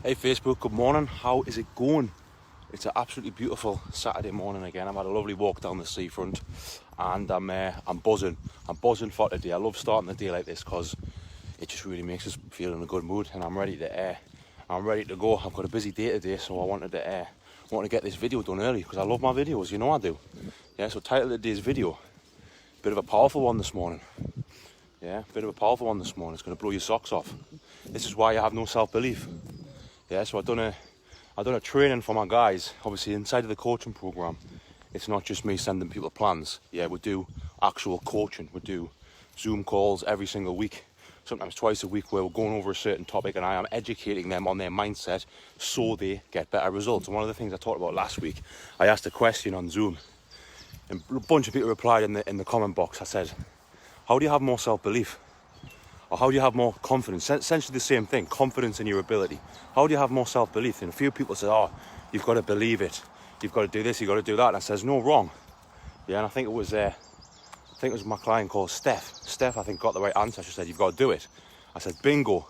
Hey Facebook, good morning. How is it going? It's an absolutely beautiful Saturday morning again. I've had a lovely walk down the seafront and I'm buzzing. I'm buzzing for today. I love starting the day like this because it just really makes us feel in a good mood, and I'm ready to go. I've got a busy day today, so I wanted to get this video done early because I love my videos, you know I do. Yeah, so title of today's video, bit of a powerful one this morning. Yeah, bit of a powerful one this morning. It's going to blow your socks off. This is why I have no self-belief. Yeah, so I've done a training for my guys. Obviously, inside of the coaching program, it's not just me sending people plans. Yeah, we do actual coaching. We do Zoom calls every single week, sometimes twice a week, where we're going over a certain topic, and I am educating them on their mindset so they get better results. And one of the things I talked about last week, I asked a question on Zoom, and a bunch of people replied in the comment box. I said, "How do you have more self-belief? Or how do you have more confidence?" Essentially the same thing, confidence in your ability. How do you have more self-belief? And a few people say, "Oh, you've got to believe it. You've got to do this, you've got to do that." And I says, "No, wrong." Yeah, and I think it was my client called Steph. Steph, I think, got the right answer. She said, "You've got to do it." I said, bingo.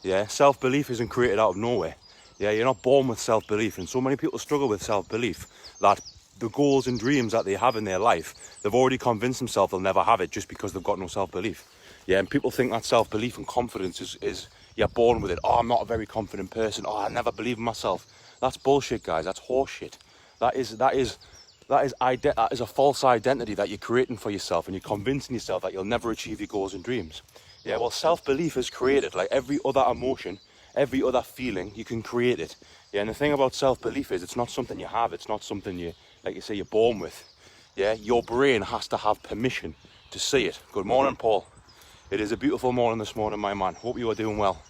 Yeah, self-belief isn't created out of nowhere. Yeah, you're not born with self-belief. And so many people struggle with self-belief that the goals and dreams that they have in their life, they've already convinced themselves they'll never have it just because they've got no self-belief. Yeah, and people think that self-belief and confidence is you're born with it. "Oh, I'm not a very confident person. Oh, I never believe in myself." That's bullshit, guys. That's horseshit. That is a false identity that you're creating for yourself, and you're convincing yourself that you'll never achieve your goals and dreams. Yeah, well, self-belief is created like every other emotion, every other feeling. You can create it. Yeah, and the thing about self-belief is it's not something you have. It's not something you, like you say, you're born with. Yeah, your brain has to have permission to see it. Good morning, Paul. It is a beautiful morning this morning, my man. Hope you are doing well.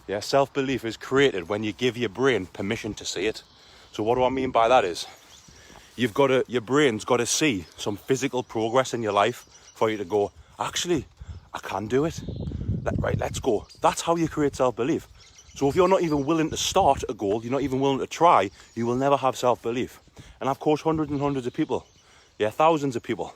Yeah, self-belief is created when you give your brain permission to see it. So what do I mean by that is, your brain's got to see some physical progress in your life for you to go, "Actually, I can do it. Right, let's go." That's how you create self-belief. So if you're not even willing to start a goal, you're not even willing to try, you will never have self-belief. And I've coached hundreds and hundreds of people. Yeah, thousands of people.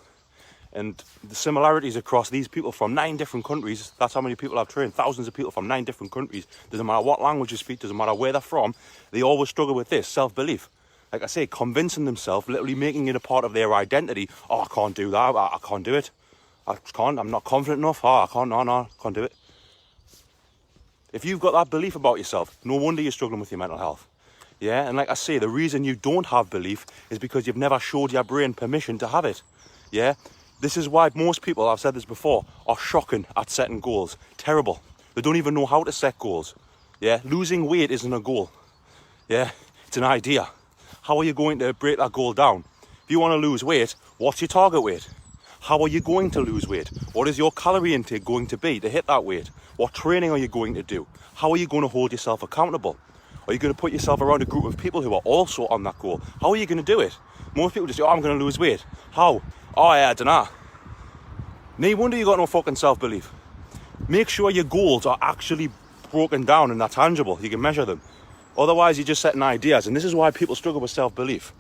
And the similarities across these people from 9 different countries, that's how many people I've trained, thousands of people from 9 different countries. Doesn't matter what language you speak, doesn't matter where they're from, they always struggle with this, self-belief. Like I say, convincing themselves, literally making it a part of their identity. "Oh, I can't do that, I can't do it. I'm not confident enough, I can't do it." If you've got that belief about yourself, no wonder you're struggling with your mental health. Yeah, and like I say, the reason you don't have belief is because you've never showed your brain permission to have it. Yeah. This is why most people, I've said this before, are shocking at setting goals. Terrible. They don't even know how to set goals. Yeah, losing weight isn't a goal. Yeah, it's an idea. How are you going to break that goal down? If you want to lose weight, what's your target weight? How are you going to lose weight? What is your calorie intake going to be to hit that weight? What training are you going to do? How are you going to hold yourself accountable? Are you going to put yourself around a group of people who are also on that goal? How are you going to do it? Most people just say, "Oh, I'm going to lose weight." How? "Oh, yeah, I don't know." No wonder you got no fucking self-belief. Make sure your goals are actually broken down and they're tangible. You can measure them. Otherwise, you're just setting ideas. And this is why people struggle with self-belief.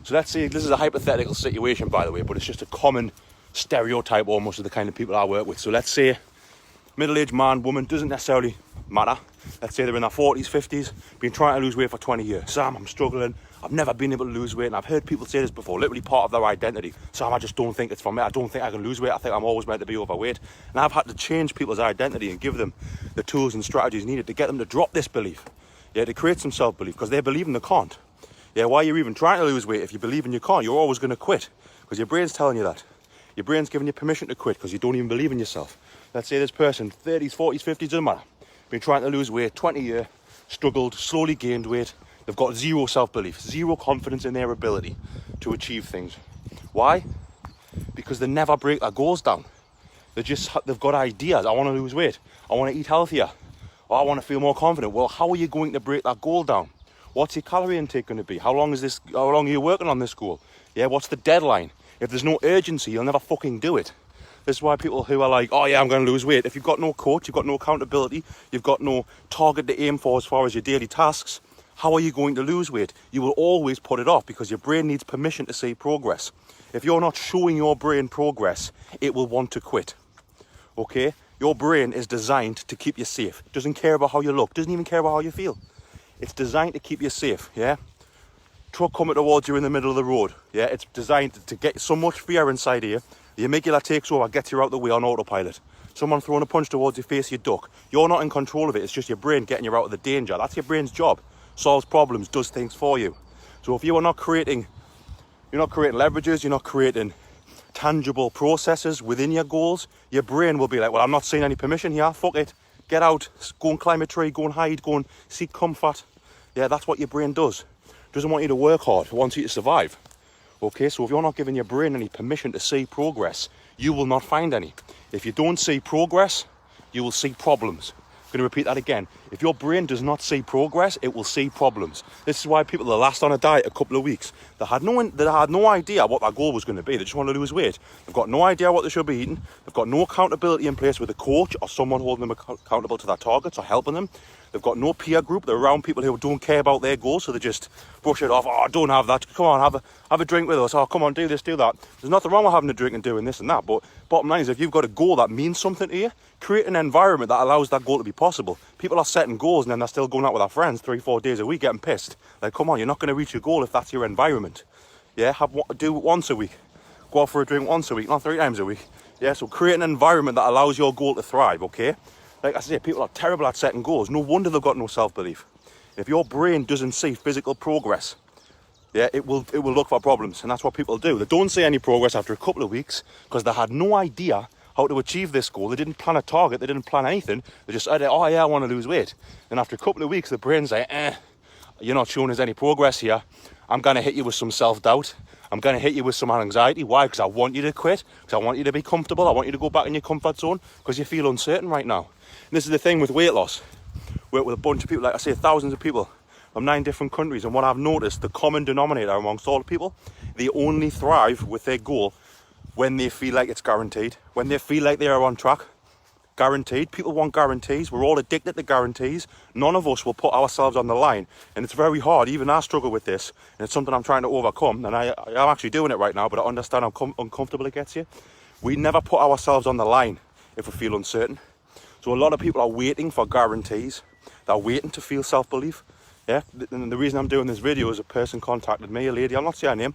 So let's say, this is a hypothetical situation, by the way, but it's just a common stereotype almost of the kind of people I work with. So let's say middle-aged man, woman, doesn't necessarily matter. Let's say they're in their 40s, 50s, been trying to lose weight for 20 years. "Sam, I'm struggling. I've never been able to lose weight." And I've heard people say this before, literally part of their identity. "Sam, I just don't think it's for me. I don't think I can lose weight. I think I'm always meant to be overweight." And I've had to change people's identity and give them the tools and strategies needed to get them to drop this belief. Yeah, to create some self-belief, because they're believing they can't. Yeah, why are you even trying to lose weight if you believe in you can't? You're always going to quit, because your brain's telling you that. Your brain's giving you permission to quit because you don't even believe in yourself. Let's say this person, 30s, 40s, 50s, doesn't matter, been trying to lose weight, 20 years, struggled, slowly gained weight. They've got zero self-belief, zero confidence in their ability to achieve things. Why? Because they never break their goals down. They've got ideas. "I want to lose weight. I want to eat healthier. Or I want to feel more confident." Well, how are you going to break that goal down? What's your calorie intake going to be? How long are you working on this goal? Yeah, what's the deadline? If there's no urgency, you'll never fucking do it. This is why people who are like, "Oh yeah, I'm going to lose weight." If you've got no coach, you've got no accountability, you've got no target to aim for as far as your daily tasks, how are you going to lose weight? You will always put it off because your brain needs permission to see progress. If you're not showing your brain progress, it will want to quit. Okay? Your brain is designed to keep you safe. It doesn't care about how you look, doesn't even care about how you feel. It's designed to keep you safe, yeah? Truck coming towards you in the middle of the road, yeah? It's designed to get so much fear inside of you. The amygdala takes over, gets you out the way on autopilot. Someone throwing a punch towards your face, you duck. You're not in control of it. It's just your brain getting you out of the danger. That's your brain's job. Solves problems, does things for you. So if you are not creating, you're not creating leverages, you're not creating tangible processes within your goals, your brain will be like, well, I'm not seeing any permission here. Fuck it. Get out. Go and climb a tree. Go and hide. Go and seek comfort. Yeah, that's what your brain does. It doesn't want you to work hard. It wants you to survive. Okay, so if you're not giving your brain any permission to see progress, you will not find any. If you don't see progress, you will see problems. I'm going to repeat that again. If your brain does not see progress, it will see problems. This is why people that last on a diet a couple of weeks, they had no idea what their goal was going to be. They just want to lose weight. They've got no idea what they should be eating. They've got no accountability in place with a coach or someone holding them accountable to their targets or helping them. They've got no peer group. They're around people who don't care about their goals, so they just brush it off. Oh, don't have that. Come on, have a drink with us. Oh, come on, do this, do that. There's nothing wrong with having a drink and doing this and that. But bottom line is, if you've got a goal that means something to you, create an environment that allows that goal to be possible. People are setting goals and then they're still going out with their friends 3-4 days a week getting pissed. Like, come on, you're not going to reach your goal if that's your environment. Yeah, do it once a week. Go out for a drink once a week, not 3 times a week. Yeah, so create an environment that allows your goal to thrive, okay? Like I say, people are terrible at setting goals. No wonder they've got no self-belief. If your brain doesn't see physical progress, yeah, it will look for problems. And that's what people do. They don't see any progress after a couple of weeks because they had no idea how to achieve this goal. They didn't plan a target. They didn't plan anything. They just said, oh yeah, I want to lose weight. And after a couple of weeks, the brain's like, you're not showing us any progress here. I'm going to hit you with some self-doubt. I'm going to hit you with some anxiety. Why? Because I want you to quit. Because I want you to be comfortable. I want you to go back in your comfort zone because you feel uncertain right now. And this is the thing with weight loss. We're with a bunch of people, like I say, thousands of people from 9 different countries. And what I've noticed, the common denominator amongst all the people, they only thrive with their goal when they feel like it's guaranteed. When they feel like they are on track. Guaranteed. People want guarantees. We're all addicted to guarantees. None of us will put ourselves on the line. And it's very hard. Even I struggle with this. And it's something I'm trying to overcome. And I'm actually doing it right now, but I understand how uncomfortable it gets you. We never put ourselves on the line if we feel uncertain. So a lot of people are waiting for guarantees. They're waiting to feel self-belief. Yeah. And the reason I'm doing this video is a person contacted me, a lady, I'll not say her name,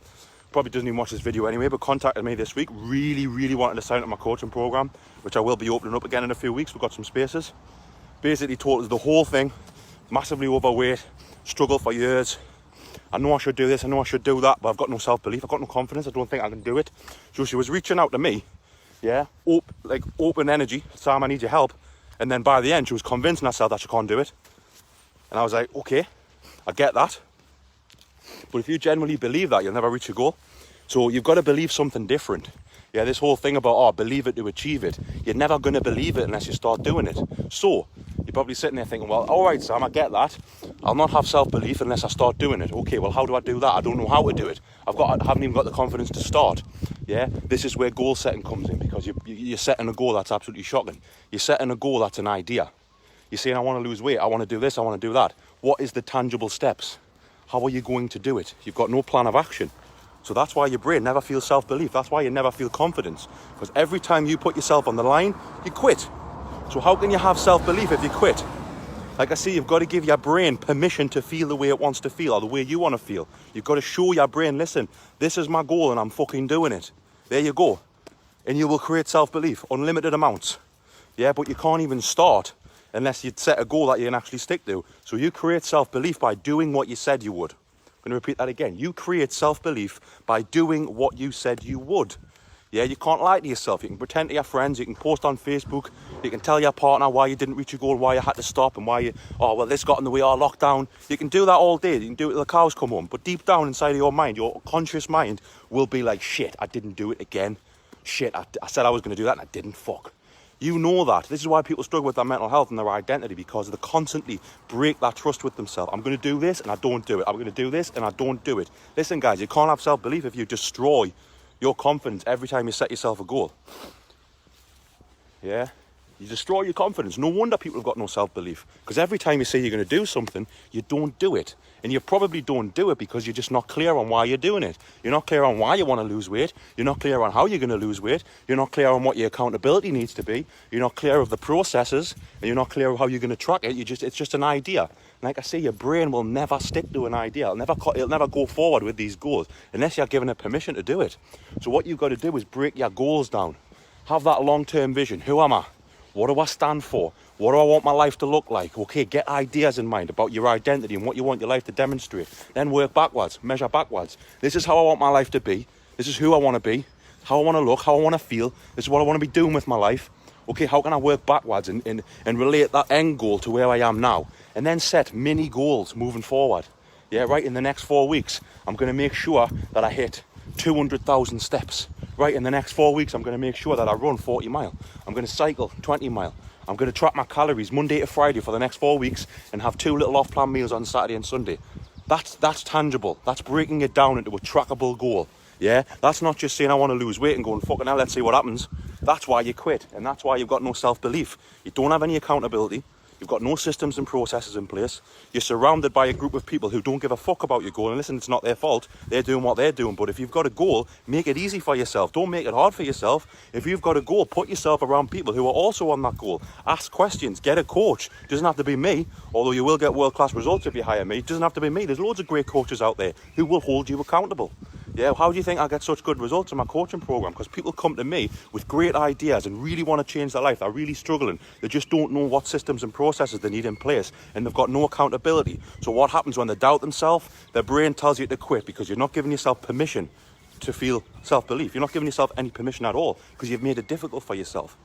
probably doesn't even watch this video anyway, but contacted me this week, really wanted to sign up my coaching program, which I will be opening up again in a few weeks. We've got some spaces. Basically told us the whole thing, massively overweight, struggled for years. I know I should do this, I know I should do that, but I've got no self-belief, I've got no confidence, I don't think I can do it. So she was reaching out to me, yeah, like open energy, Sam, I need your help. And then by the end, she was convincing herself that she can't do it. And I was like, okay, I get that. But if you genuinely believe that, you'll never reach your goal. So you've got to believe something different. Yeah, this whole thing about, believe it to achieve it. You're never going to believe it unless you start doing it. So you're probably sitting there thinking, well, all right, Sam, I get that. I'll not have self-belief unless I start doing it. Okay, well, how do I do that? I don't know how to do it. I haven't even got the confidence to start. Yeah, this is where goal setting comes in, because you're setting a goal that's absolutely shocking. You're setting a goal that's an idea. You're saying, I want to lose weight. I want to do this. I want to do that. What is the tangible steps? How are you going to do it? You've got no plan of action. So that's why your brain never feels self-belief. That's why you never feel confidence. Because every time you put yourself on the line, you quit. So how can you have self-belief if you quit? Like I say, you've got to give your brain permission to feel the way it wants to feel, or the way you want to feel. You've got to show your brain, listen, this is my goal and I'm fucking doing it. There you go. And you will create self-belief, unlimited amounts. Yeah, but you can't even start unless you set a goal that you can actually stick to. So you create self-belief by doing what you said you would. I'm going to repeat that again. You create self-belief by doing what you said you would. Yeah, you can't lie to yourself. You can pretend to your friends, you can post on Facebook, you can tell your partner why you didn't reach your goal, why you had to stop, and why this got in the way, or lockdown. You can do that all day. You can do it till the cows come home. But deep down inside of your mind, your conscious mind will be like, shit, I didn't do it again. Shit, I said I was going to do that and I didn't. Fuck. You know that. This is why people struggle with their mental health and their identity, because they constantly break that trust with themselves. I'm going to do this and I don't do it. I'm going to do this and I don't do it. Listen, guys, you can't have self-belief if you destroy your confidence every time you set yourself a goal. Yeah? You destroy your confidence. No wonder people have got no self-belief. Because every time you say you're going to do something, you don't do it. And you probably don't do it because you're just not clear on why you're doing it. You're not clear on why you want to lose weight. You're not clear on how you're going to lose weight. You're not clear on what your accountability needs to be. You're not clear of the processes. And you're not clear of how you're going to track it. It's just an idea. Like I say, your brain will never stick to an idea. It'll never go forward with these goals unless you're given it permission to do it. So what you've got to do is break your goals down. Have that long-term vision. Who am I? What do I stand for? What do I want my life to look like? Okay, get ideas in mind about your identity and what you want your life to demonstrate. Then work backwards, measure backwards. This is how I want my life to be. This is who I want to be, how I want to look, how I want to feel. This is what I want to be doing with my life. Okay, how can I work backwards and relate that end goal to where I am now? And then set mini goals moving forward. Yeah, right, in the next 4 weeks, I'm going to make sure that I hit 200,000 steps. Right, in the next 4 weeks, I'm going to make sure that I run 40 mile. I'm going to cycle 20 mile. I'm going to track my calories Monday to Friday for the next 4 weeks and have 2 little off-plan meals on Saturday and Sunday. That's tangible. That's breaking it down into a trackable goal. Yeah, that's not just saying I want to lose weight and going, fucking hell, let's see what happens. That's why you quit, and that's why you've got no self-belief. You don't have any accountability. You've got no systems and processes in place. You're surrounded by a group of people who don't give a fuck about your goal. And listen, it's not their fault. They're doing what they're doing. But if you've got a goal, make it easy for yourself. Don't make it hard for yourself. If you've got a goal, put yourself around people who are also on that goal. Ask questions. Get a coach. It doesn't have to be me, although you will get world-class results if you hire me. It doesn't have to be me. There's loads of great coaches out there who will hold you accountable. Yeah, how do you think I get such good results in my coaching program? Because people come to me with great ideas and really want to change their life. They're really struggling. They just don't know what systems and processes they need in place, and they've got no accountability. So what happens when they doubt themselves? Their brain tells you to quit because you're not giving yourself permission to feel self-belief. You're not giving yourself any permission at all because you've made it difficult for yourself.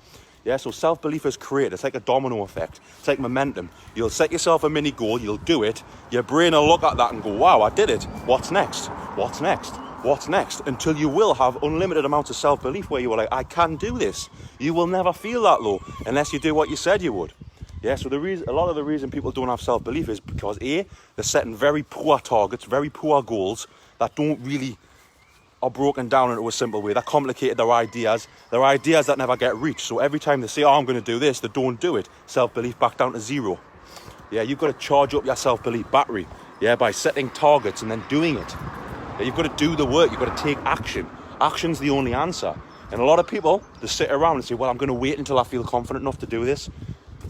Yeah, so self-belief is created. It's like a domino effect. It's like momentum. You'll set yourself a mini goal, you'll do it. Your brain will look at that and go, wow, I did it. What's next? What's next? What's next? Until you will have unlimited amounts of self-belief where you are like, I can do this. You will never feel that low unless you do what you said you would. Yeah, so a lot of the reason people don't have self-belief is because A, they're setting very poor targets, very poor goals that don't really are broken down into a simple way. They're complicated, they're ideas that never get reached. So every time they say, oh, I'm going to do this, they don't do it. Self-belief back down to zero. Yeah, you've got to charge up your self-belief battery, yeah, by setting targets and then doing it. Yeah, you've got to do the work, you've got to take action. Action's the only answer. And a lot of people, they sit around and say, well, I'm going to wait until I feel confident enough to do this.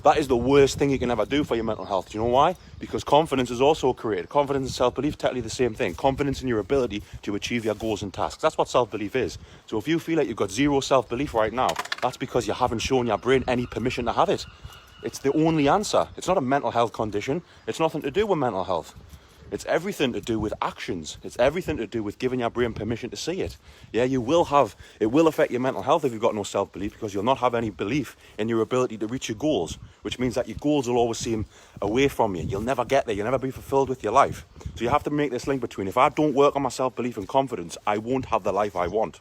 That is the worst thing you can ever do for your mental health. Do you know why? Because confidence is also created. Confidence and self-belief, technically the same thing. Confidence in your ability to achieve your goals and tasks. That's what self-belief is. So if you feel like you've got zero self-belief right now, that's because you haven't shown your brain any permission to have it. It's the only answer. It's not a mental health condition. It's nothing to do with mental health. It's everything to do with actions. It's everything to do with giving your brain permission to see it. Yeah, it will affect your mental health if you've got no self-belief because you'll not have any belief in your ability to reach your goals, which means that your goals will always seem away from you. You'll never get there. You'll never be fulfilled with your life. So you have to make this link between, if I don't work on my self-belief and confidence, I won't have the life I want.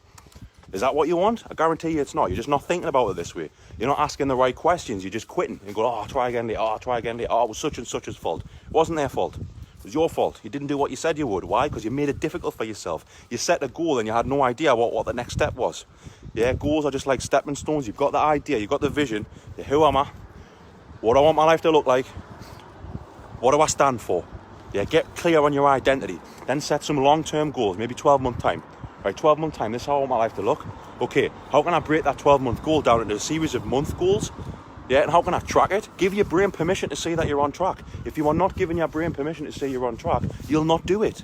Is that what you want? I guarantee you it's not. You're just not thinking about it this way. You're not asking the right questions. You're just quitting and go, oh, I'll try again later. Oh, I'll try again later. Oh, it was such and such's fault. It wasn't their fault. It was your fault. You didn't do what you said you would. Why? Because you made it difficult for yourself. You set a goal and you had no idea what the next step was. Yeah, goals are just like stepping stones. You've got the idea, you've got the vision. Yeah, who am I? What do I want my life to look like? What do I stand for? Yeah, get clear on your identity. Then set some long-term goals, maybe 12-month time. Right, 12-month time, this is how I want my life to look. Okay, how can I break that 12-month goal down into a series of month goals? Yeah, and how can I track it? Give your brain permission to say that you're on track. If you are not giving your brain permission to say you're on track, you'll not do it.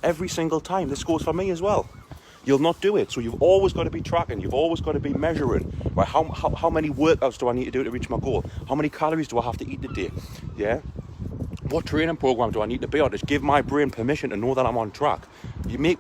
Every single time. This goes for me as well. You'll not do it. So you've always got to be tracking. You've always got to be measuring. Right? How many workouts do I need to do to reach my goal? How many calories do I have to eat today? Yeah. What training program do I need to be on to give my brain permission to know that I'm on track?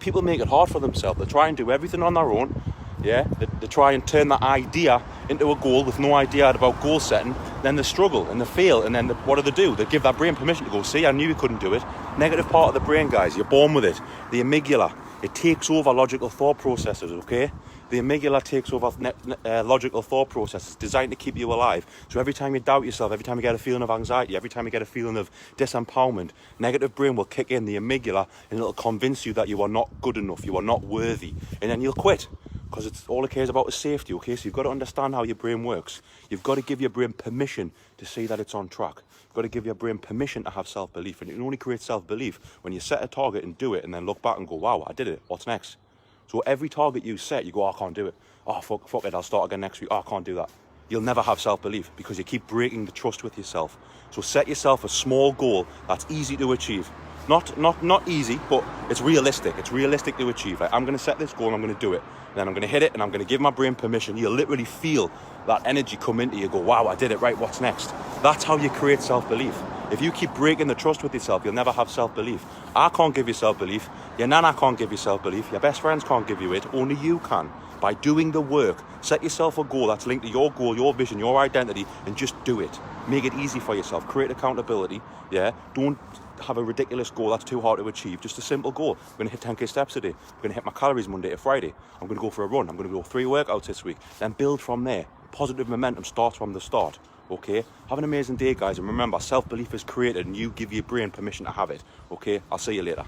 People make it hard for themselves. They try and do everything on their own. Yeah, they try and turn that idea into a goal with no idea about goal setting. Then they struggle and they fail. And then what do? They give that brain permission to go, see, I knew you couldn't do it. Negative part of the brain, guys, you're born with it. The amygdala, it takes over logical thought processes, okay? The amygdala takes over logical thought processes designed to keep you alive. So every time you doubt yourself, every time you get a feeling of anxiety, every time you get a feeling of disempowerment, negative brain will kick in the amygdala and it'll convince you that you are not good enough, you are not worthy, and then you'll quit. because it's all it cares about is safety, okay? So you've got to understand how your brain works. You've got to give your brain permission to see that it's on track. You've got to give your brain permission to have self-belief, and you can only create self-belief when you set a target and do it, and then look back and go, wow, I did it, what's next? So every target you set, you go, oh, I can't do it. Oh, fuck it, I'll start again next week. Oh, I can't do that. You'll never have self-belief because you keep breaking the trust with yourself. So set yourself a small goal that's easy to achieve. Not easy, but it's realistic. It's realistic to achieve. Like, I'm going to set this goal and I'm going to do it. Then I'm going to hit it and I'm going to give my brain permission. You'll literally feel that energy come into you. Go, wow, I did it, right, what's next? That's how you create self-belief. If you keep breaking the trust with yourself, you'll never have self-belief. I can't give you self-belief. Your nana can't give you self-belief. Your best friends can't give you it. Only you can. By doing the work, set yourself a goal that's linked to your goal, your vision, your identity, and just do it. Make it easy for yourself. Create accountability, yeah? Don't have a ridiculous goal that's too hard to achieve. Just a simple goal. I'm going to hit 10k steps a day. I'm going to hit my calories Monday to Friday. I'm going to go for a run. I'm going to go 3 workouts this week. Then build from there. Positive momentum starts from the start, okay? Have an amazing day, guys. And remember, self-belief is created and you give your brain permission to have it, okay? I'll see you later.